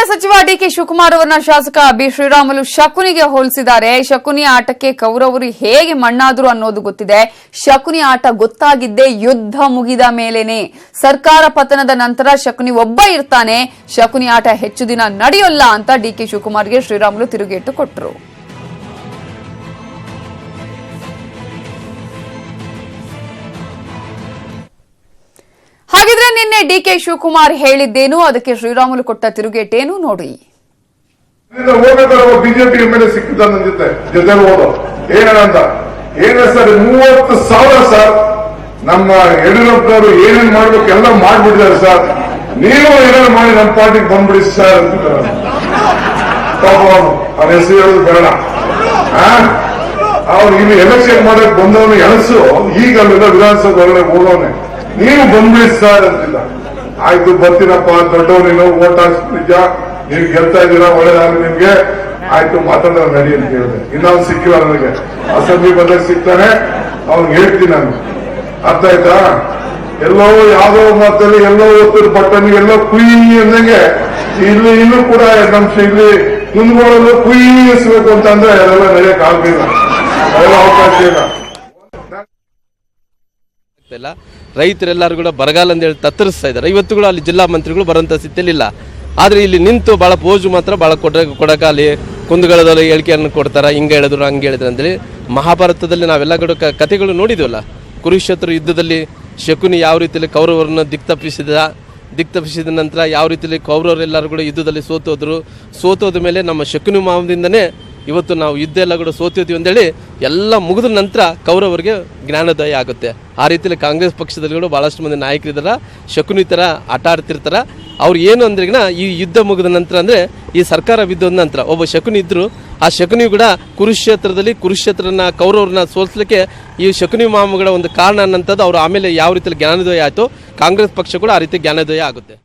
ಸಚಿವ ಡಿಕೆ ಶಿವಕುಮಾರ್ ಅವರನ್ನ ಶಾಸಕ ಬಿ ಶ್ರೀರಾಮುಲು ಶಕುನಿಗೆ ಹೋಲಿಸಿದ್ದಾರೆ. ಶಕುನಿ ಆಟಕ್ಕೆ ಕೌರವರು ಹೇಗೆ ಮಣ್ಣಾದ್ರು ಅನ್ನೋದು ಗೊತ್ತಿದೆ. ಶಕುನಿ ಆಟ ಗೊತ್ತಾಗಿದ್ದೇ ಯುದ್ಧ ಮುಗಿದ ಮೇಲೇನೆ. ಸರ್ಕಾರ ಪತನದ ನಂತರ ಶಕುನಿ ಒಬ್ಬ ಇರ್ತಾನೆ. ಶಕುನಿ ಆಟ ಹೆಚ್ಚು ದಿನ ನಡೆಯೋಲ್ಲ ಅಂತ ಡಿಕೆ ಶಿವಕುಮಾರ್ಗೆ ಶ್ರೀರಾಮುಲು ತಿರುಗೇಟು ಕೊಟ್ಟರು. ಹಾಗಿದ್ರೆ ನಿನ್ನೆ ಡಿಕೆ ಶಿವಕುಮಾರ್ ಹೇಳಿದ್ದೇನು, ಅದಕ್ಕೆ ಶ್ರೀರಾಮುಲು ಕೊಟ್ಟ ತಿರುಗೇಟೇನು ನೋಡಿ. ಬಿಜೆಪಿ ಎಂಎಲ್ಎ ಸಿಕ್ಕಿದ್ದ ನನ್ನ ಜೊತೆ ಹೋದ ಏನಂತ ಸರ್ 30,000 ಸರ್ ನಮ್ಮ ಯಡಿಯೂರಪ್ಪನವರು ಏನೇನ್ ಮಾಡ್ಬೇಕು ಎಲ್ಲ ಮಾಡ್ಬಿಟ್ಟಿದ್ದಾರೆ ಸರ್, ನೀವು ಏನೇನು ಮಾಡಿ ನಮ್ಮ ಪಾರ್ಟಿಗೆ ಬಂದ್ಬಿಡಿ ಸರ್ ಅಂತ ಅವ್ರ ಹೆಸರು ಹೇಳೋದು ಬೇಡ. ಅವ್ರು ಇಲ್ಲಿ ಎಲೆಕ್ಷನ್ ಮಾಡಕ್ ಬಂದವನು ಎಣಸು ಈಗ ಅಲ್ಲಿಂದ ವಿಧಾನಸಭೆ ಒಳಗಡೆ ಹೋಗೋನೆ, ನೀವು ಬಂದ್ಬಿಡಿ ಸರ್ ಅಂತಿಲ್ಲ. ಆಯ್ತು ಬರ್ತೀನಪ್ಪ, ದೊಡ್ಡವ್ರು ನೀನು ಓಟ್ ಹಾಕ್ಸ್ ನಿಜ, ನೀವು ಗೆಲ್ತಾ ಇದ್ದೀರಾ, ಒಳ್ಳೇದಾಗಲಿ ನಿಮ್ಗೆ, ಆಯ್ತು ಮಾತಾಡೋ ನಡಿ ಅಂತ ಹೇಳಿದೆ. ಇನ್ನೊಂದು ಸಿಕ್ಕಿಲ್ಲ ನನಗೆ, ಅಸೆಂಬ್ಲಿ ಬಂದಾಗ ಸಿಗ್ತಾನೆ, ಅವ್ನಿಗೆ ಹೇಳ್ತೀನಿ ನಾನು. ಅರ್ಥ ಆಯ್ತಾ? ಎಲ್ಲೋ ಯಾವ್ದೋ ಮಾತಲ್ಲಿ ಎಲ್ಲೋ ಓದ್ತಿರ್ ಬಟ್ಟನಿಗೆ ಎಲ್ಲೋ ಕುಯ್ ಅಂದಂಗೆ ಇಲ್ಲೂ ಕೂಡ ನಮ್ಮ ಇಲ್ಲಿ ಕುಂದ್ಕೊಳ್ಳಲು ಕುಯ್ಯಿಸ್ಬೇಕು ಅಂತಂದ್ರೆ ಅದೆಲ್ಲ ನಡೆಯಕ್ ಆಗಲಿಲ್ಲ, ಅದೆಲ್ಲ ಅವಕಾಶ ಇಲ್ಲ. ರೈತರೆಲ್ಲರೂ ಕೂಡ ಬರಗಾಲ ಅಂತ ಹೇಳಿ ತತ್ತರಿಸ್ತಾ ಇದ್ದಾರೆ. ಇವತ್ತು ಕೂಡ ಅಲ್ಲಿ ಜಿಲ್ಲಾ ಮಂತ್ರಿಗಳು ಬರುವಂತ ಸ್ಥಿತಿಯಲ್ಲಿಲ್ಲ. ಆದ್ರೆ ಇಲ್ಲಿ ನಿಂತು ಬಹಳ ಪೋಜು ಮಾತ್ರ ಬಹಳ ಕೊಡಕಾಲಿ ಕುಂದಗಳದಲ್ಲಿ ಹೇಳಿಕೆಯನ್ನು ಕೊಡ್ತಾರೆ. ಹಿಂಗೆ ಹೇಳಿದ್ರು ಹಂಗೆ ಹೇಳಿದ್ರು ಅಂತೇಳಿ ಮಹಾಭಾರತದಲ್ಲಿ ನಾವೆಲ್ಲ ಕೂಡ ಕಥೆಗಳು ನೋಡಿದ್ವಲ್ಲ. ಕುರುಕ್ಷೇತ್ರ ಯುದ್ಧದಲ್ಲಿ ಶಕುನಿ ಯಾವ ರೀತಿಯಲ್ಲಿ ಕೌರವರನ್ನು ದಿಕ್ತಪ್ಪಿಸಿದ ನಂತರ ಯಾವ ರೀತಿಯಲ್ಲಿ ಕೌರವರೆಲ್ಲರೂ ಕೂಡ ಯುದ್ಧದಲ್ಲಿ ಸೋತೋದ ಮೇಲೆ ನಮ್ಮ ಶಕುನಿ ಮಾವದಿಂದನೇ ಇವತ್ತು ನಾವು ಯುದ್ಧ ಎಲ್ಲ ಕೂಡ ಸೋತಿದ್ವಿ ಅಂತೇಳಿ ಎಲ್ಲ ಮುಗಿದ ನಂತರ ಕೌರವರಿಗೆ ಜ್ಞಾನೋದಯ ಆಗುತ್ತೆ. ಆ ರೀತಿಯಲ್ಲಿ ಕಾಂಗ್ರೆಸ್ ಪಕ್ಷದಲ್ಲಿ ಕೂಡ ಬಹಳಷ್ಟು ಮಂದಿ ನಾಯಕರಿದ್ದಾರ, ಶಕುನಿ ಥರ ಆಟ ಆಡ್ತಿರ್ತಾರ. ಅವ್ರು ಏನು ಅಂದ್ರೆಗಿನ ಈ ಯುದ್ಧ ಮುಗಿದ ನಂತರ ಅಂದರೆ ಈ ಸರ್ಕಾರ ಬಿದ್ದೋದ ನಂತರ ಒಬ್ಬ ಶಕುನಿ ಇದ್ರು. ಆ ಶಕುನಿ ಕೂಡ ಕುರುಕ್ಷೇತ್ರನ ಕೌರವರನ್ನ ಸೋಲಿಸಲಿಕ್ಕೆ ಈ ಶಕುನಿ ಮಾಮಗಳ ಒಂದು ಕಾರಣ ಅನ್ನಂಥದ್ದು ಅವ್ರು ಆಮೇಲೆ ಯಾವ ರೀತಿಯಲ್ಲಿ ಜ್ಞಾನೋದಯ ಆಯಿತು, ಕಾಂಗ್ರೆಸ್ ಪಕ್ಷ ಕೂಡ ಆ ರೀತಿ ಜ್ಞಾನೋದಯ ಆಗುತ್ತೆ.